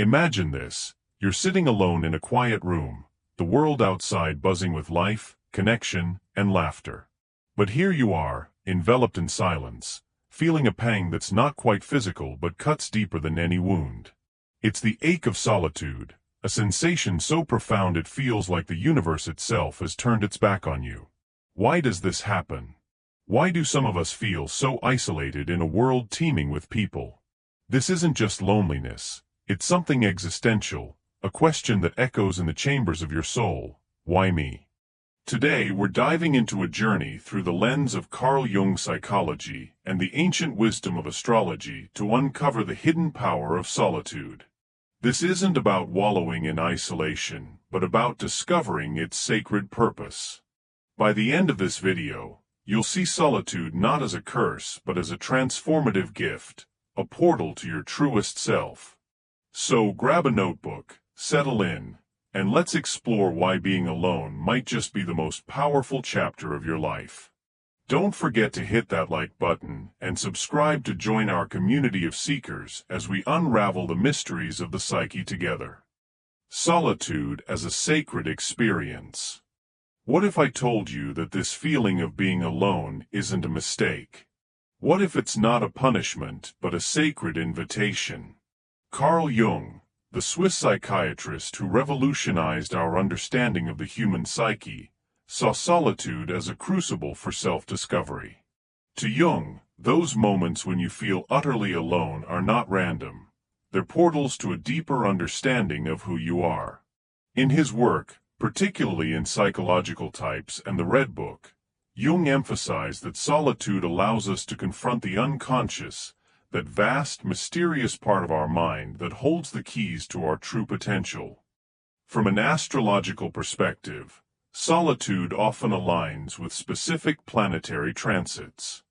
Imagine this. You're sitting alone in a quiet room, the world outside buzzing with life, connection, and laughter. But here you are, enveloped in silence, feeling a pang that's not quite physical but cuts deeper than any wound. It's the ache of solitude, a sensation so profound it feels like the universe itself has turned its back on you. Why does this happen? Why do some of us feel so isolated in a world teeming with people? This isn't just loneliness. It's something existential, a question that echoes in the chambers of your soul. Why me? Today we're diving into a journey through the lens of Carl Jung's psychology and the ancient wisdom of astrology to uncover the hidden power of solitude. This isn't about wallowing in isolation, but about discovering its sacred purpose. By the end of this video, you'll see solitude not as a curse but as a transformative gift, a portal to your truest self. So grab a notebook, settle in, and let's explore why being alone might just be the most powerful chapter of your life. Don't forget to hit that like button and subscribe to join our community of seekers as we unravel the mysteries of the psyche together. Solitude as a sacred experience. What if I told you that this feeling of being alone isn't a mistake? What if it's not a punishment but a sacred invitation? Carl Jung, the Swiss psychiatrist who revolutionized our understanding of the human psyche, saw solitude as a crucible for self-discovery. To Jung, those moments when you feel utterly alone are not random. They're portals to a deeper understanding of who you are. In his work, particularly in Psychological Types and the Red Book, Jung emphasized that solitude allows us to confront the unconscious, that vast, mysterious part of our mind that holds the keys to our true potential. From an astrological perspective, solitude often aligns with specific planetary transits.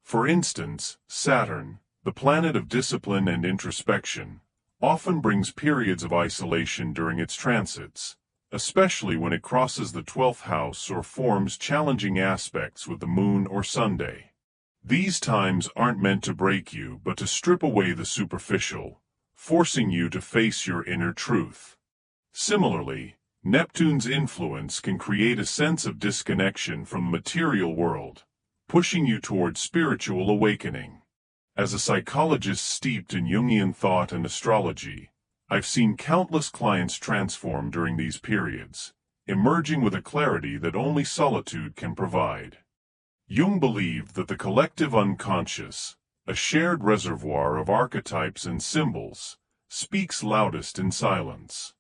For instance, Saturn, the planet of discipline and introspection, often brings periods of isolation during its transits, especially when it crosses the 12th house or forms challenging aspects with the moon or Sunday. These times aren't meant to break you but to strip away the superficial, forcing you to face your inner truth. Similarly, Neptune's influence can create a sense of disconnection from the material world, pushing you toward spiritual awakening. As a psychologist steeped in Jungian thought and astrology, I've seen countless clients transform during these periods, emerging with a clarity that only solitude can provide. Jung believed that the collective unconscious, a shared reservoir of archetypes and symbols, speaks loudest in silence.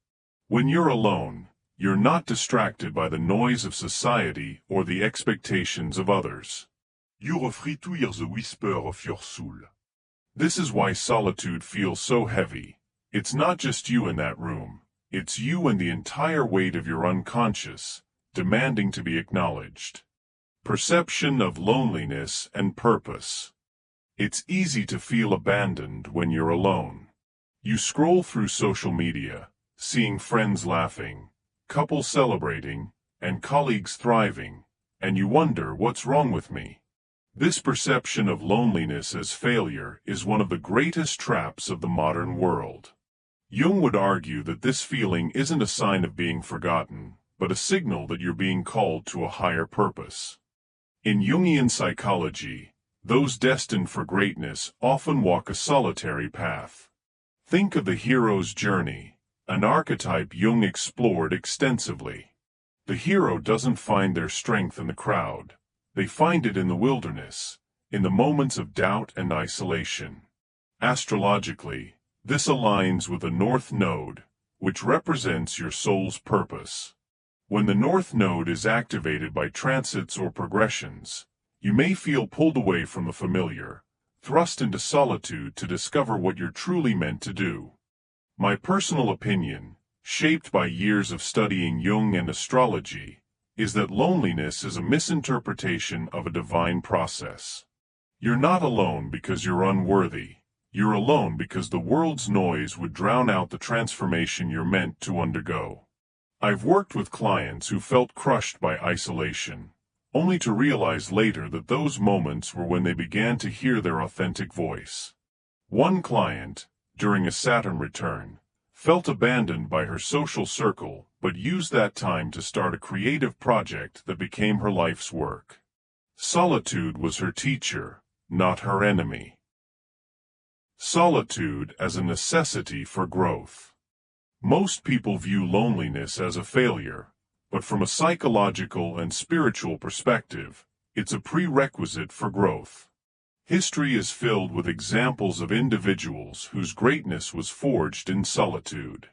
When you're alone, you're not distracted by the noise of society or the expectations of others. You're free to hear the whisper of your soul. This is why solitude feels so heavy. It's not just you in that room, it's you and the entire weight of your unconscious, demanding to be acknowledged. Perception of loneliness and purpose. It's easy to feel abandoned when you're alone. You scroll through social media, seeing friends laughing, couples celebrating, and colleagues thriving, and you wonder what's wrong with me. This perception of loneliness as failure is one of the greatest traps of the modern world. Jung would argue that this feeling isn't a sign of being forgotten, but a signal that you're being called to a higher purpose. In Jungian psychology, those destined for greatness often walk a solitary path. Think of the hero's journey, an archetype Jung explored extensively. The hero doesn't find their strength in the crowd. They find it in the wilderness, in the moments of doubt and isolation. Astrologically, this aligns with the North Node, which represents your soul's purpose. When the North Node is activated by transits or progressions, you may feel pulled away from the familiar, thrust into solitude to discover what you're truly meant to do. My personal opinion, shaped by years of studying Jung and astrology, is that loneliness is a misinterpretation of a divine process. You're not alone because you're unworthy. You're alone because the world's noise would drown out the transformation you're meant to undergo. I've worked with clients who felt crushed by isolation, only to realize later that those moments were when they began to hear their authentic voice. One client, during a Saturn return, felt abandoned by her social circle, but used that time to start a creative project that became her life's work. Solitude was her teacher, not her enemy. Solitude as a necessity for growth. Most people view loneliness as a failure, but from a psychological and spiritual perspective, it's a prerequisite for growth. History is filled with examples of individuals whose greatness was forged in solitude.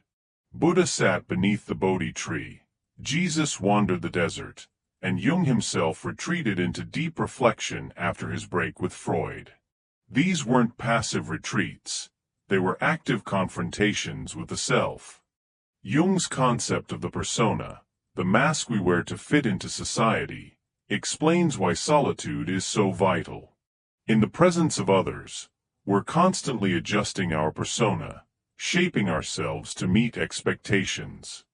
Buddha sat beneath the Bodhi tree, Jesus wandered the desert, and Jung himself retreated into deep reflection after his break with Freud. These weren't passive retreats, they were active confrontations with the self. Jung's concept of the persona, the mask we wear to fit into society, explains why solitude is so vital. In the presence of others, we're constantly adjusting our persona, shaping ourselves to meet expectations.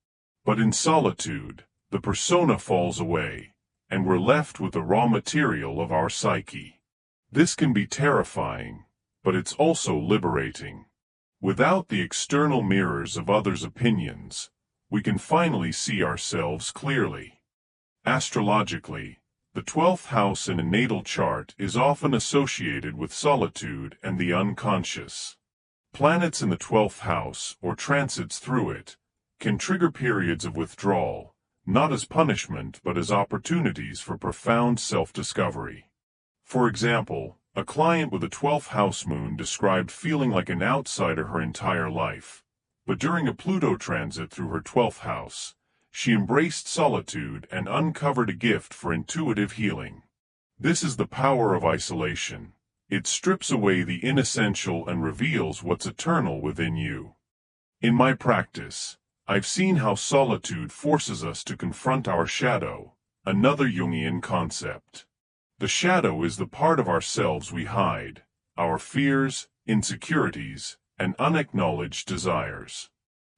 But in solitude, the persona falls away, and we're left with the raw material of our psyche. This can be terrifying, but it's also liberating. Without the external mirrors of others' opinions, we can finally see ourselves clearly. Astrologically, the 12th house in a natal chart is often associated with solitude and the unconscious. Planets in the 12th house, or transits through it, can trigger periods of withdrawal, not as punishment but as opportunities for profound self-discovery. For example, a client with a 12th house moon described feeling like an outsider her entire life, but during a Pluto transit through her 12th house, she embraced solitude and uncovered a gift for intuitive healing. This is the power of isolation. It strips away the inessential and reveals what's eternal within you. In my practice, I've seen how solitude forces us to confront our shadow, another Jungian concept. The shadow is the part of ourselves we hide, our fears, insecurities, and unacknowledged desires.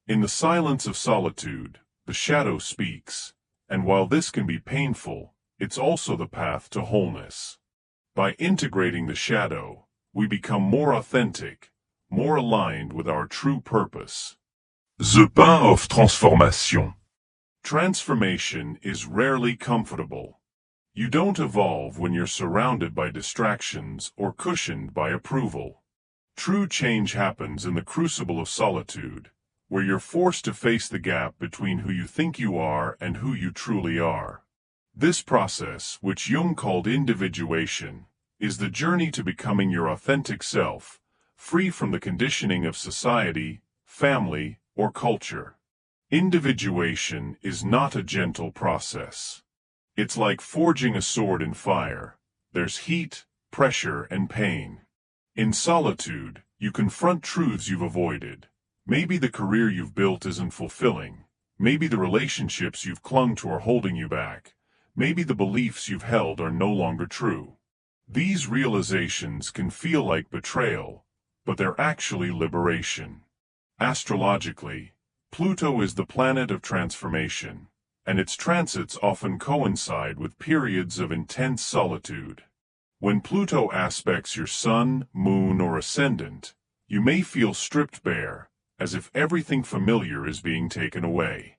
In the silence of solitude, the shadow speaks, and while this can be painful, it's also the path to wholeness. By integrating the shadow, we become more authentic, more aligned with our true purpose. The pain of transformation. Transformation is rarely comfortable. You don't evolve when you're surrounded by distractions or cushioned by approval. True change happens in the crucible of solitude, where you're forced to face the gap between who you think you are and who you truly are. This process, which Jung called individuation, is the journey to becoming your authentic self, free from the conditioning of society, family, or culture. Individuation is not a gentle process. It's like forging a sword in fire. There's heat, pressure, and pain. In solitude, you confront truths you've avoided. Maybe the career you've built isn't fulfilling. Maybe the relationships you've clung to are holding you back. Maybe the beliefs you've held are no longer true. These realizations can feel like betrayal, but they're actually liberation. Astrologically, Pluto is the planet of transformation, and its transits often coincide with periods of intense solitude. When Pluto aspects your sun, moon, or ascendant, you may feel stripped bare, as if everything familiar is being taken away.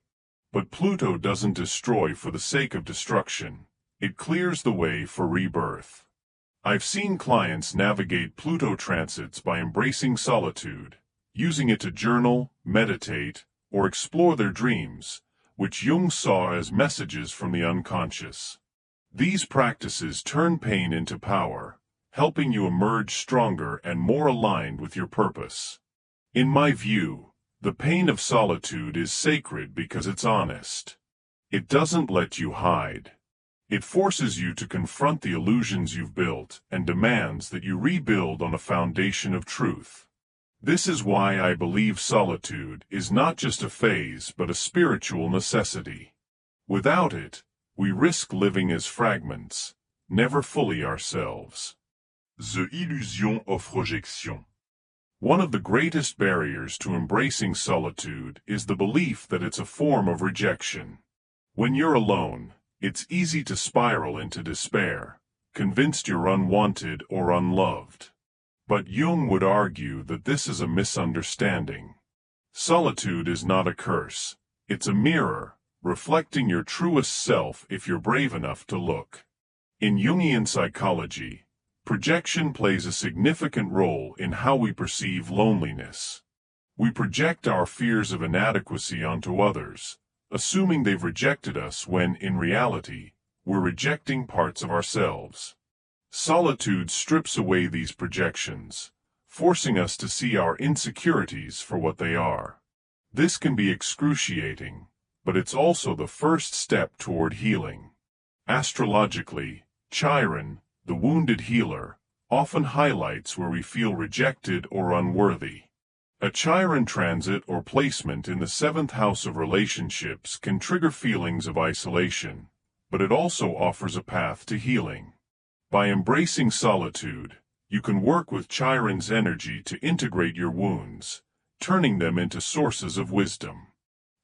But Pluto doesn't destroy for the sake of destruction. It clears the way for rebirth. I've seen clients navigate Pluto transits by embracing solitude, using it to journal, meditate, or explore their dreams, which Jung saw as messages from the unconscious. These practices turn pain into power, helping you emerge stronger and more aligned with your purpose. In my view, the pain of solitude is sacred because it's honest. It doesn't let you hide. It forces you to confront the illusions you've built and demands that you rebuild on a foundation of truth. This is why I believe solitude is not just a phase but a spiritual necessity. Without it, we risk living as fragments, never fully ourselves. The illusion of rejection. One of the greatest barriers to embracing solitude is the belief that it's a form of rejection. When you're alone, it's easy to spiral into despair, convinced you're unwanted or unloved. But Jung would argue that this is a misunderstanding. Solitude is not a curse. It's a mirror, reflecting your truest self if you're brave enough to look. In Jungian psychology, projection plays a significant role in how we perceive loneliness. We project our fears of inadequacy onto others, assuming they've rejected us when, in reality, we're rejecting parts of ourselves. Solitude strips away these projections, forcing us to see our insecurities for what they are. This can be excruciating, but it's also the first step toward healing. Astrologically, Chiron, the wounded healer, often highlights where we feel rejected or unworthy. A Chiron transit or placement in the 7th house of relationships can trigger feelings of isolation, but it also offers a path to healing. By embracing solitude, you can work with Chiron's energy to integrate your wounds, turning them into sources of wisdom.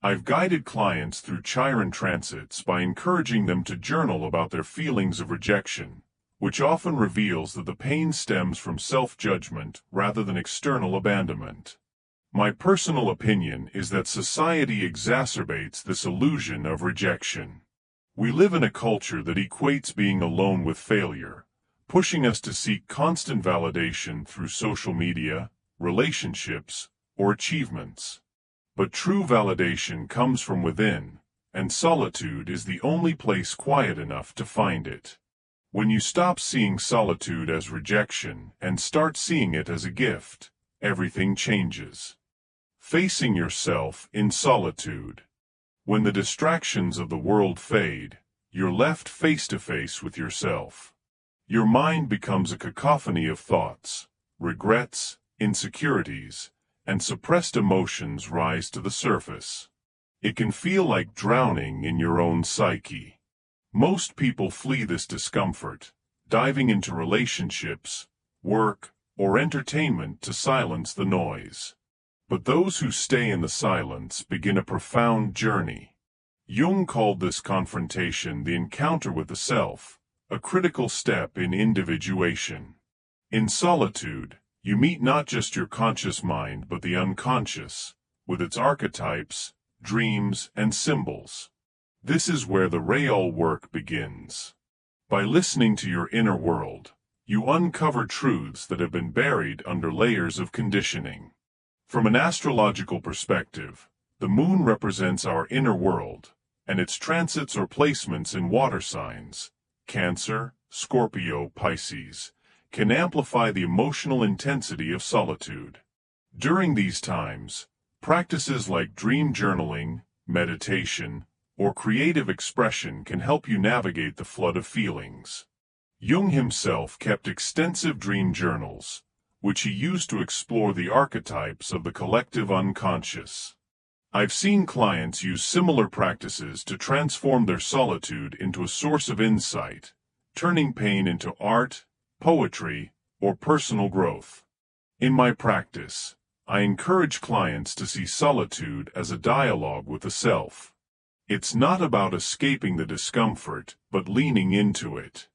I've guided clients through Chiron transits by encouraging them to journal about their feelings of rejection, which often reveals that the pain stems from self-judgment rather than external abandonment. My personal opinion is that society exacerbates this illusion of rejection. We live in a culture that equates being alone with failure, pushing us to seek constant validation through social media, relationships, or achievements. But true validation comes from within, and solitude is the only place quiet enough to find it. When you stop seeing solitude as rejection and start seeing it as a gift, everything changes. Facing yourself in solitude. When the distractions of the world fade, you're left face to face with yourself. Your mind becomes a cacophony of thoughts, regrets, insecurities, and suppressed emotions rise to the surface. It can feel like drowning in your own psyche. Most people flee this discomfort, diving into relationships, work, or entertainment to silence the noise. But those who stay in the silence begin a profound journey. Jung called this confrontation the encounter with the self, a critical step in individuation. In solitude, you meet not just your conscious mind but the unconscious, with its archetypes, dreams, and symbols. This is where the real work begins. By listening to your inner world, you uncover truths that have been buried under layers of conditioning. From an astrological perspective, the moon represents our inner world, and its transits or placements in water signs, Cancer, Scorpio, Pisces, can amplify the emotional intensity of solitude. During these times, practices like dream journaling, meditation, or creative expression can help you navigate the flood of feelings. Jung himself kept extensive dream journals, which he used to explore the archetypes of the collective unconscious. I've seen clients use similar practices to transform their solitude into a source of insight, turning pain into art, poetry, or personal growth. In my practice, I encourage clients to see solitude as a dialogue with the self. It's not about escaping the discomfort, but leaning into it.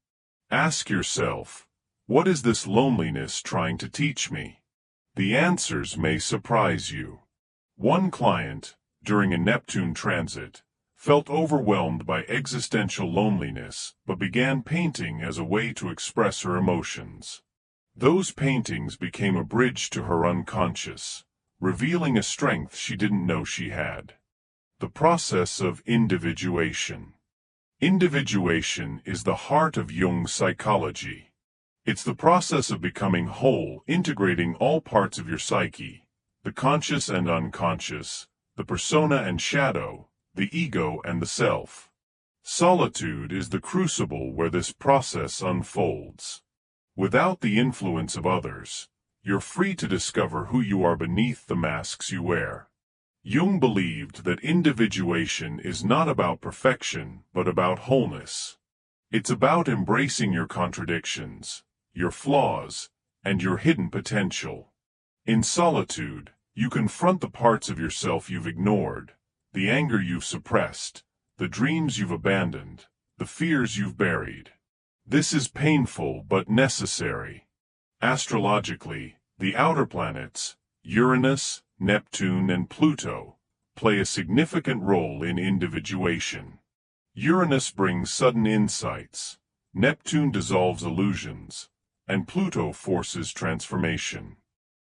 Ask yourself, what is this loneliness trying to teach me? The answers may surprise you. One client, during a Neptune transit, felt overwhelmed by existential loneliness, but began painting as a way to express her emotions. Those paintings became a bridge to her unconscious, revealing a strength she didn't know she had. The process of individuation. Individuation is the heart of Jung's psychology. It's the process of becoming whole, integrating all parts of your psyche, the conscious and unconscious, the persona and shadow, the ego and the self. Solitude is the crucible where this process unfolds. Without the influence of others, you're free to discover who you are beneath the masks you wear. Jung believed that individuation is not about perfection, but about wholeness. It's about embracing your contradictions, your flaws, and your hidden potential. In solitude, you confront the parts of yourself you've ignored, the anger you've suppressed, the dreams you've abandoned, the fears you've buried. This is painful but necessary. Astrologically, the outer planets, Uranus, Neptune and Pluto, play a significant role in individuation. Uranus brings sudden insights, Neptune dissolves illusions, and Pluto forces transformation.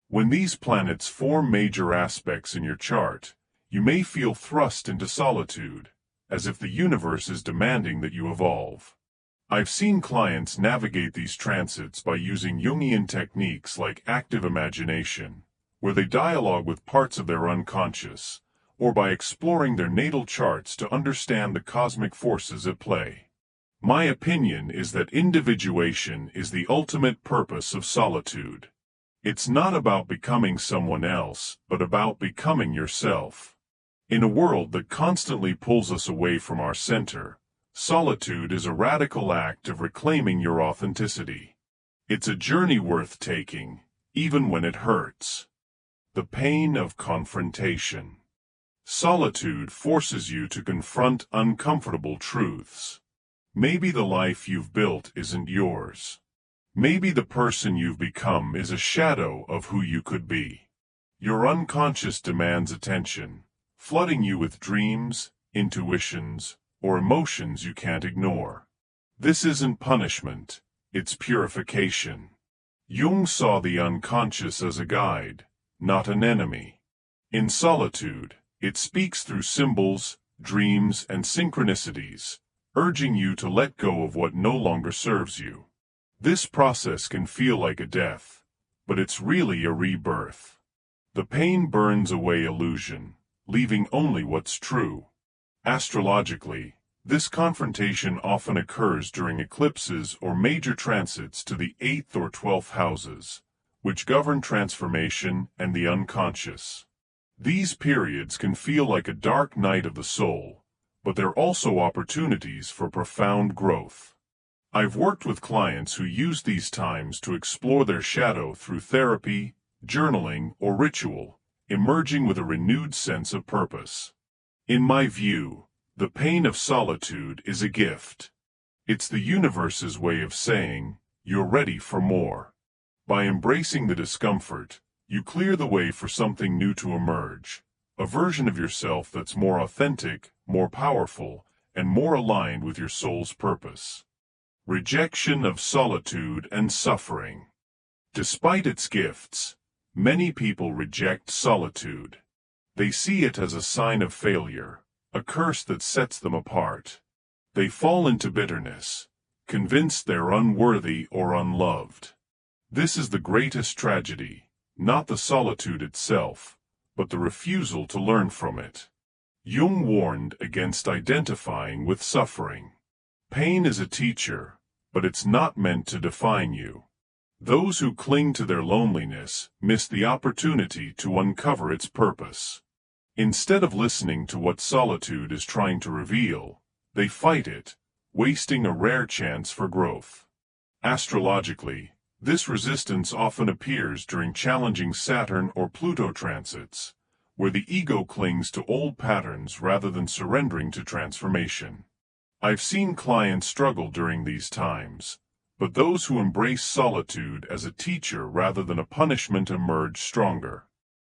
When these planets form major aspects in your chart, you may feel thrust into solitude, as if the universe is demanding that you evolve. I've seen clients navigate these transits by using Jungian techniques like active imagination, where they dialogue with parts of their unconscious, or by exploring their natal charts to understand the cosmic forces at play. My opinion is that individuation is the ultimate purpose of solitude. It's not about becoming someone else, but about becoming yourself. In a world that constantly pulls us away from our center, solitude is a radical act of reclaiming your authenticity. It's a journey worth taking, even when it hurts. The pain of confrontation. Solitude forces you to confront uncomfortable truths. Maybe the life you've built isn't yours. Maybe the person you've become is a shadow of who you could be. Your unconscious demands attention, flooding you with dreams, intuitions, or emotions you can't ignore. This isn't punishment, it's purification. Jung saw the unconscious as a guide, not an enemy. In solitude, it speaks through symbols, dreams, and synchronicities, urging you to let go of what no longer serves you. This process can feel like a death, but it's really a rebirth. The pain burns away illusion, leaving only what's true. Astrologically, this confrontation often occurs during eclipses or major transits to the 8th or 12th houses, which govern transformation and the unconscious. These periods can feel like a dark night of the soul, but they're also opportunities for profound growth. I've worked with clients who use these times to explore their shadow through therapy, journaling, or ritual, emerging with a renewed sense of purpose. In my view, the pain of solitude is a gift. It's the universe's way of saying, you're ready for more. By embracing the discomfort, you clear the way for something new to emerge, a version of yourself that's more authentic, more powerful, and more aligned with your soul's purpose. Rejection of solitude and suffering. Despite its gifts, many people reject solitude. They see it as a sign of failure, a curse that sets them apart. They fall into bitterness, convinced they're unworthy or unloved. This is the greatest tragedy, not the solitude itself, but the refusal to learn from it. Jung warned against identifying with suffering. Pain is a teacher, but it's not meant to define you. Those who cling to their loneliness miss the opportunity to uncover its purpose. Instead of listening to what solitude is trying to reveal, they fight it, wasting a rare chance for growth. Astrologically, this resistance often appears during challenging Saturn or Pluto transits, where the ego clings to old patterns rather than surrendering to transformation. I've seen clients struggle during these times, but those who embrace solitude as a teacher rather than a punishment emerge stronger.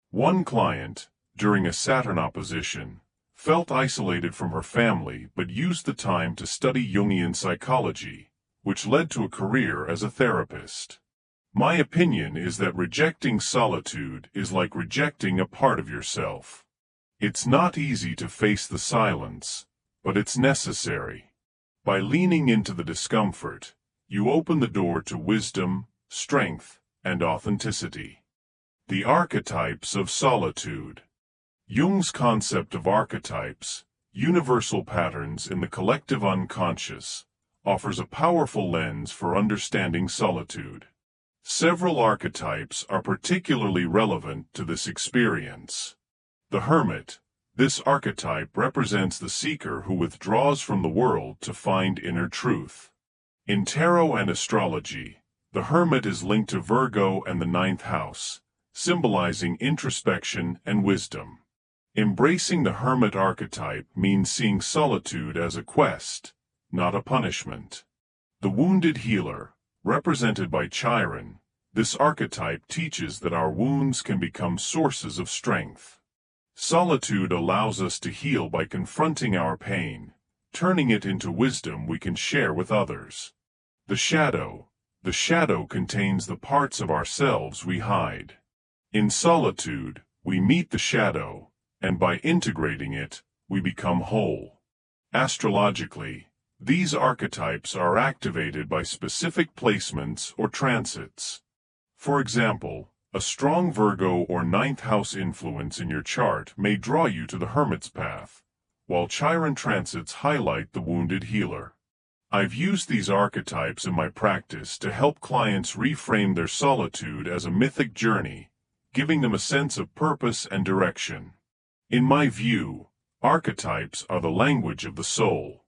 One client, during a Saturn opposition, felt isolated from her family but used the time to study Jungian psychology, which led to a career as a therapist. My opinion is that rejecting solitude is like rejecting a part of yourself. It's not easy to face the silence, but it's necessary. By leaning into the discomfort, you open the door to wisdom, strength, and authenticity. The archetypes of solitude. Jung's concept of archetypes, universal patterns in the collective unconscious, offers a powerful lens for understanding solitude. Several archetypes are particularly relevant to this experience. The Hermit. This archetype represents the seeker who withdraws from the world to find inner truth. In tarot and astrology, the Hermit is linked to Virgo and the 9th house, symbolizing introspection and wisdom. Embracing the Hermit archetype means seeing solitude as a quest, not a punishment. The Wounded Healer, represented by Chiron, This archetype teaches that our wounds can become sources of strength. Solitude allows us to heal by confronting our pain, turning it into wisdom we can share with others. The shadow. The shadow contains the parts of ourselves we hide. In solitude, we meet the shadow, and by integrating it, we become whole. Astrologically, these archetypes are activated by specific placements or transits. For example, a strong Virgo or ninth house influence in your chart may draw you to the hermit's path, while Chiron transits highlight the wounded healer. I've used these archetypes in my practice to help clients reframe their solitude as a mythic journey, giving them a sense of purpose and direction. In my view, archetypes are the language of the soul.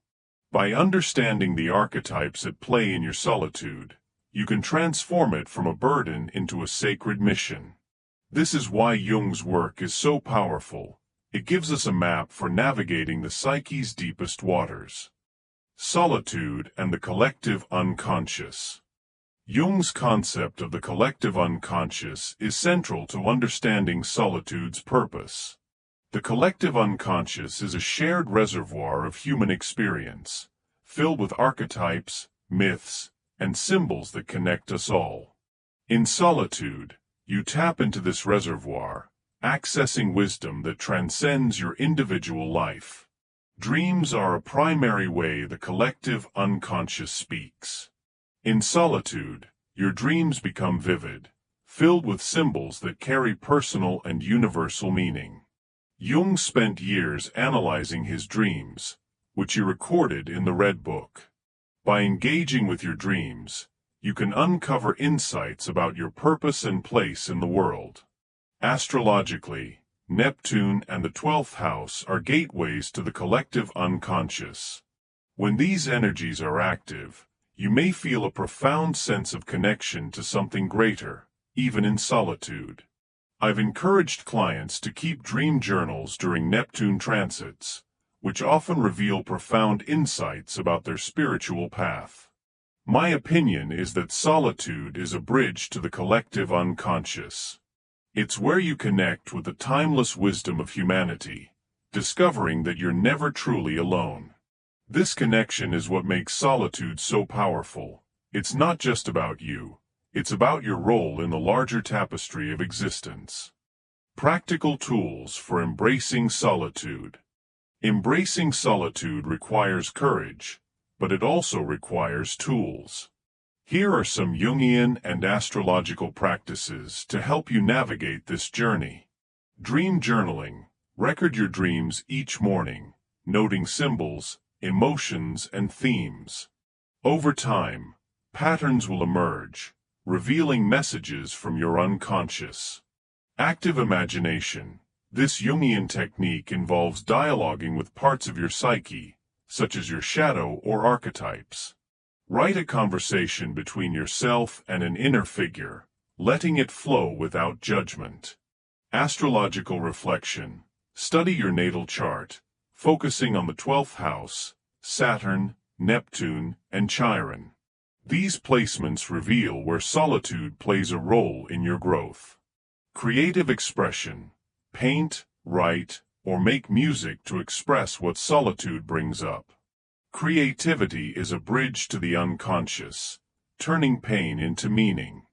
By understanding the archetypes at play in your solitude, you can transform it from a burden into a sacred mission. This is why Jung's work is so powerful. It gives us a map for navigating the psyche's deepest waters. Solitude and the collective unconscious. Jung's concept of the collective unconscious is central to understanding solitude's purpose. The collective unconscious is a shared reservoir of human experience, filled with archetypes, myths, and symbols that connect us all. In solitude, you tap into this reservoir, accessing wisdom that transcends your individual life. Dreams are a primary way the collective unconscious speaks. In solitude, your dreams become vivid, filled with symbols that carry personal and universal meaning. Jung spent years analyzing his dreams, which he recorded in the Red Book. By engaging with your dreams, you can uncover insights about your purpose and place in the world. Astrologically, Neptune and the 12th house are gateways to the collective unconscious. When these energies are active, you may feel a profound sense of connection to something greater, even in solitude. I've encouraged clients to keep dream journals during Neptune transits, which often reveal profound insights about their spiritual path. My opinion is that solitude is a bridge to the collective unconscious. It's where you connect with the timeless wisdom of humanity, discovering that you're never truly alone. This connection is what makes solitude so powerful. It's not just about you, it's about your role in the larger tapestry of existence. Practical tools for embracing solitude. Embracing solitude requires courage, but it also requires tools. Here are some Jungian and astrological practices to help you navigate this journey. Dream journaling. Record your dreams each morning, noting symbols, emotions, and themes. Over time, patterns will emerge, revealing messages from your unconscious. Active imagination. This Jungian technique involves dialoguing with parts of your psyche, such as your shadow or archetypes. Write a conversation between yourself and an inner figure, letting it flow without judgment. Astrological reflection. Study your natal chart, focusing on the 12th house, Saturn, Neptune, and Chiron. These placements reveal where solitude plays a role in your growth. Creative expression. Paint, write, or make music to express what solitude brings up. Creativity is a bridge to the unconscious, turning pain into meaning.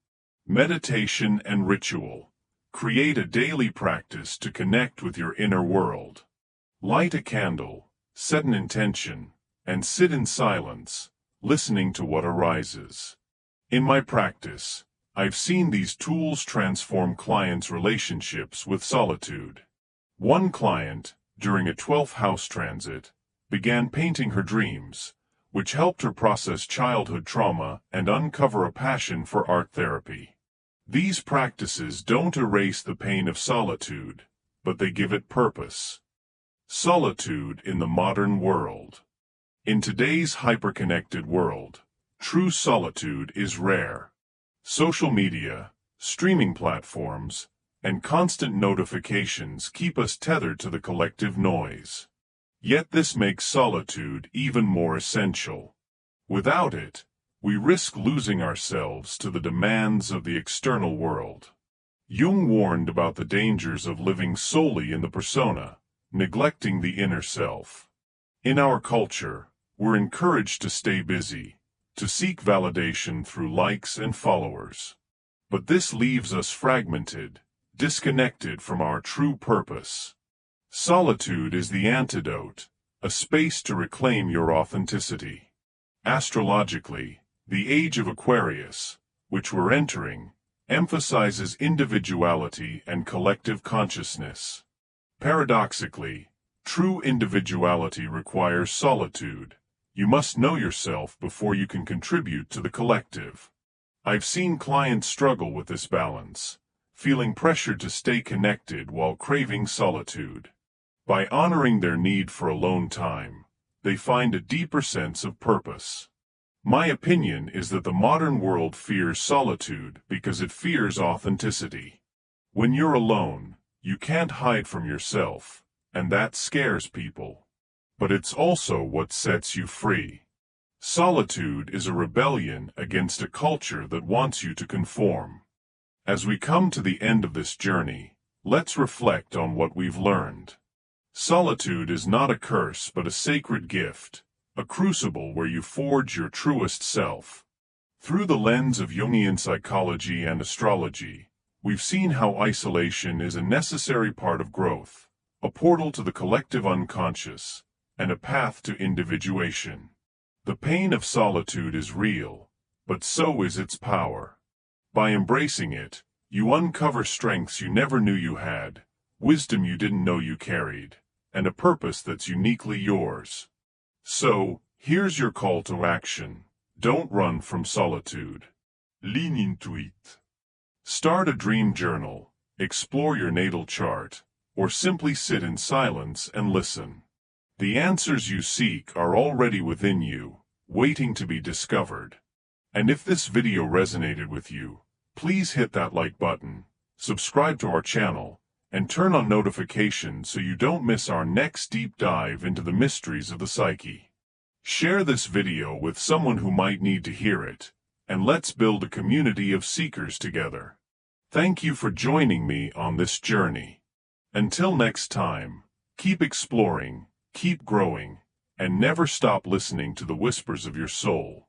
Meditation and ritual. Create a daily practice to connect with your inner world. Light a candle, set an intention, and sit in silence, listening to what arises. In my practice, I've seen these tools transform clients' relationships with solitude. One client, during a 12th house transit, began painting her dreams, which helped her process childhood trauma and uncover a passion for art therapy. These practices don't erase the pain of solitude, but they give it purpose. Solitude in the modern world. In today's hyper-connected world, true solitude is rare. Social media, streaming platforms, and constant notifications keep us tethered to the collective noise. Yet this makes solitude even more essential. Without it, we risk losing ourselves to the demands of the external world. Jung warned about the dangers of living solely in the persona, neglecting the inner self. In our culture, we're encouraged to stay busy, to seek validation through likes and followers. But this leaves us fragmented, disconnected from our true purpose. Solitude is the antidote, a space to reclaim your authenticity. Astrologically, the age of Aquarius, which we're entering, emphasizes individuality and collective consciousness. Paradoxically, true individuality requires solitude. You must know yourself before you can contribute to the collective. I've seen clients struggle with this balance, feeling pressured to stay connected while craving solitude. By honoring their need for alone time, they find a deeper sense of purpose. My opinion is that the modern world fears solitude because it fears authenticity. When you're alone, you can't hide from yourself, and that scares people. But it's also what sets you free. Solitude is a rebellion against a culture that wants you to conform. As we come to the end of this journey, let's reflect on what we've learned. Solitude is not a curse but a sacred gift, a crucible where you forge your truest self. Through the lens of Jungian psychology and astrology, we've seen how isolation is a necessary part of growth, a portal to the collective unconscious, and a path to individuation. The pain of solitude is real, but so is its power. By embracing it, you uncover strengths you never knew you had, wisdom you didn't know you carried, and a purpose that's uniquely yours. So, here's your call to action. Don't run from solitude. Lean into it. Start a dream journal, explore your natal chart, or simply sit in silence and listen. The answers you seek are already within you, waiting to be discovered. And if this video resonated with you, please hit that like button, subscribe to our channel, and turn on notifications so you don't miss our next deep dive into the mysteries of the psyche. Share this video with someone who might need to hear it, and let's build a community of seekers together. Thank you for joining me on this journey. Until next time, keep exploring, keep growing, and never stop listening to the whispers of your soul.